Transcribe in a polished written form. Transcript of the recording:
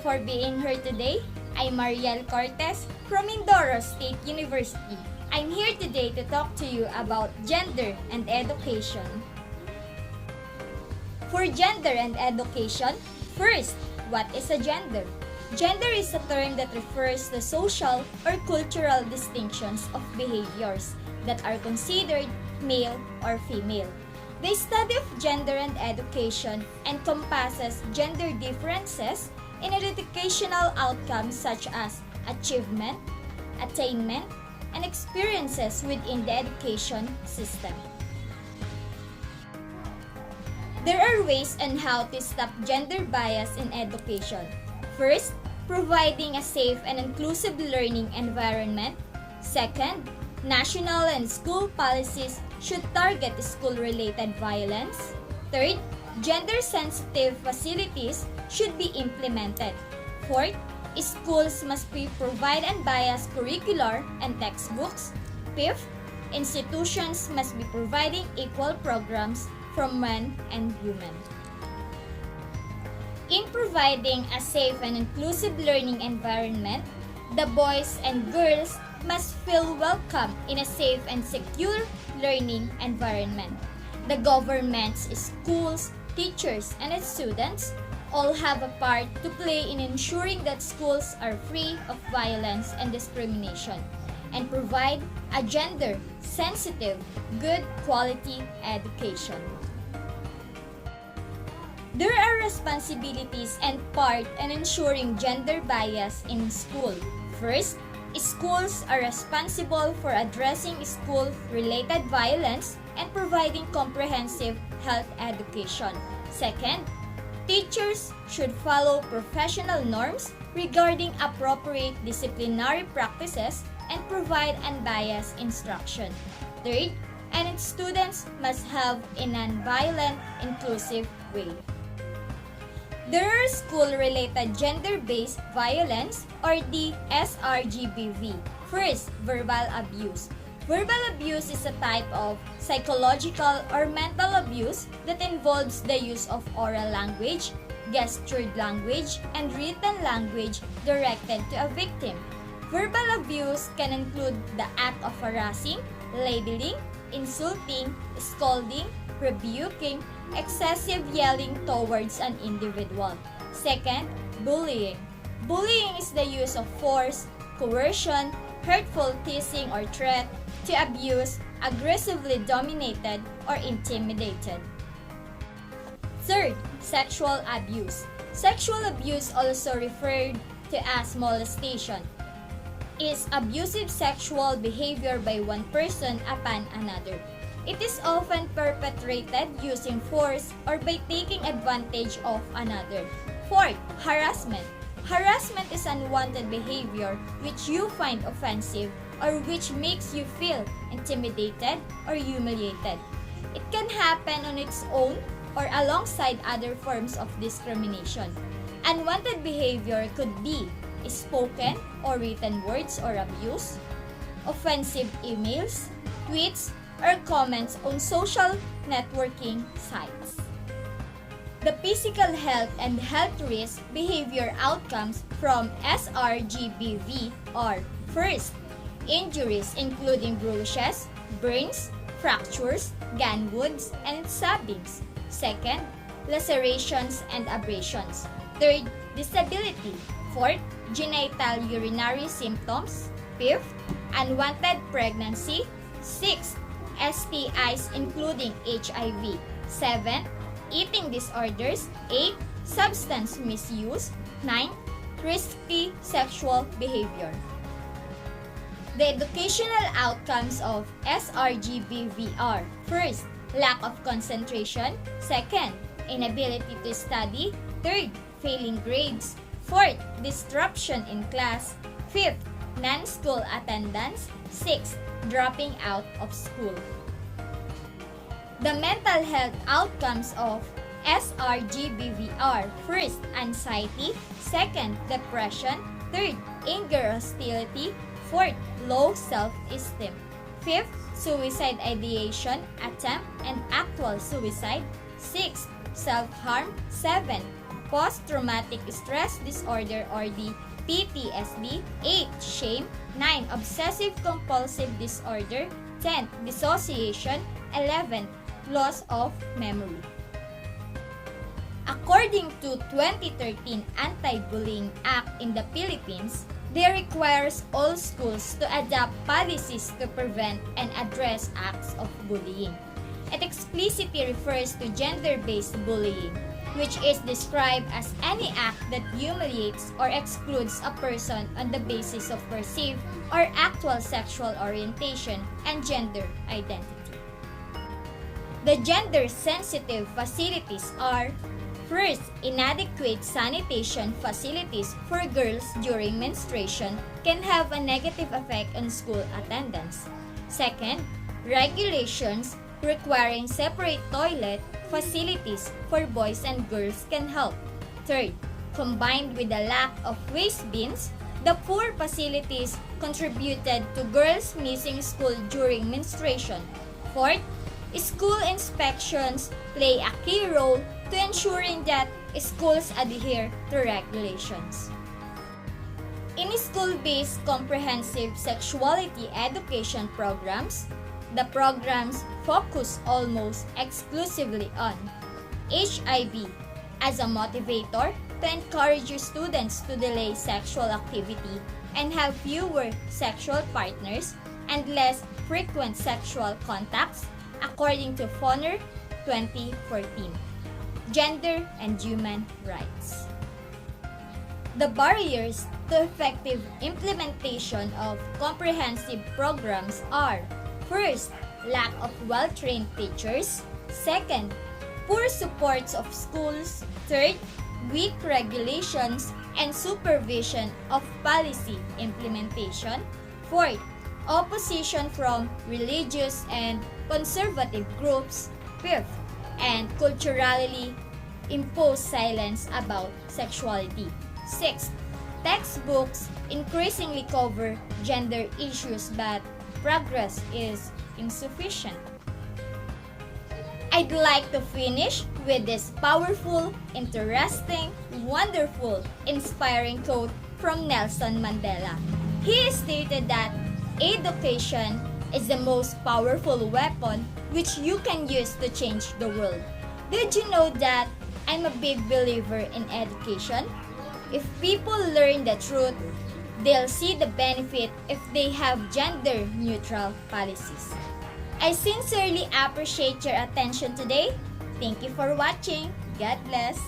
for being here today. I'm Mariel Cortez from Mindoro State University. I'm here today to talk to you about gender and education. For gender and education, first, what is a gender? Gender is a term that refers to social or cultural distinctions of behaviors that are considered male or female. The study of gender and education encompasses gender differences in educational outcomes such as achievement, attainment, and experiences within the education system. There are ways on how to stop gender bias in education. First, providing a safe and inclusive learning environment. Second, national and school policies should target school-related violence. Third, gender-sensitive facilities should be implemented. Fourth, schools must provide unbiased curricular and textbooks. Fifth, institutions must be providing equal programs for men and women. In providing a safe and inclusive learning environment, the boys and girls must feel welcome in a safe and secure learning environment. The governments, schools, teachers, and students all have a part to play in ensuring that schools are free of violence and discrimination and provide a gender-sensitive, good quality education. There are responsibilities and part in ensuring gender bias in school. First, schools are responsible for addressing school-related violence and providing comprehensive health education. Second, teachers should follow professional norms regarding appropriate disciplinary practices and provide unbiased instruction. Third, and students must have a non-violent, inclusive way. There are school-related gender-based violence or the SRGBV. First, verbal abuse. Verbal abuse is a type of psychological or mental abuse that involves the use of oral language, gestured language, and written language directed to a victim. Verbal abuse can include the act of harassing, labeling, insulting, scolding, rebuking, excessive yelling towards an individual. Second, bullying. Bullying is the use of force, coercion, hurtful teasing or threat to abuse, aggressively dominated, or intimidated. Third, sexual abuse. Sexual abuse, also referred to as molestation, is abusive sexual behavior by one person upon another. It is often perpetrated using force or by taking advantage of another. Fourth, harassment. Harassment is unwanted behavior which you find offensive or which makes you feel intimidated or humiliated. It can happen on its own or alongside other forms of discrimination. Unwanted behavior could be spoken or written words or abuse, offensive emails, tweets, or comments on social networking sites. The physical health and health risk behavior outcomes from SRGBV are: first, injuries including bruises, burns, fractures, gun wounds, and stabbings. Second, lacerations and abrasions. Third, disability. Fourth, genital urinary symptoms. Fifth, unwanted pregnancy. Sixth, STIs including HIV. 7. Eating disorders. 8. Substance misuse. 9. Risky sexual behavior. The educational outcomes of SRGBV are: first, lack of concentration. Second, inability to study. Third, failing grades. Fourth, disruption in class. Fifth, non-school attendance. Sixth, dropping out of school. The mental health outcomes of SRGBV are: first, anxiety. Second, depression. Third, anger, hostility. Fourth, low self-esteem. Fifth, suicide ideation, attempt, and actual suicide. Sixth, self-harm. 7. post-traumatic stress disorder or the PTSD, 8. Shame, 9. Obsessive-compulsive disorder, 10. Dissociation, 11. Loss of memory. According to 2013 Anti-Bullying Act in the Philippines, they requires all schools to adopt policies to prevent and address acts of bullying. It explicitly refers to gender-based bullying, which is described as any act that humiliates or excludes a person on the basis of perceived or actual sexual orientation and gender identity. The gender-sensitive facilities are: first, inadequate sanitation facilities for girls during menstruation can have a negative effect on school attendance. Second, regulations requiring separate toilet facilities for boys and girls can help. Third, combined with the lack of waste bins, the poor facilities contributed to girls missing school during menstruation. Fourth, school inspections play a key role to ensuring that schools adhere to regulations. In school-based comprehensive sexuality education programs, the programs focus almost exclusively on HIV as a motivator to encourage students to delay sexual activity and have fewer sexual partners and less frequent sexual contacts, according to Foner 2014. Gender and Human Rights. The barriers to effective implementation of comprehensive programs are: first, lack of well-trained teachers; second, poor supports of schools; third, weak regulations and supervision of policy implementation; fourth, opposition from religious and conservative groups; fifth, and culturally imposed silence about sexuality. Sixth, textbooks increasingly cover gender issues but progress is insufficient. I'd like to finish with this powerful, interesting, wonderful, inspiring quote from Nelson Mandela. He stated that education is the most powerful weapon which you can use to change the world. Did you know that I'm a big believer in education? If people learn the truth, they'll see the benefit if they have gender-neutral policies. I sincerely appreciate your attention today. Thank you for watching. God bless.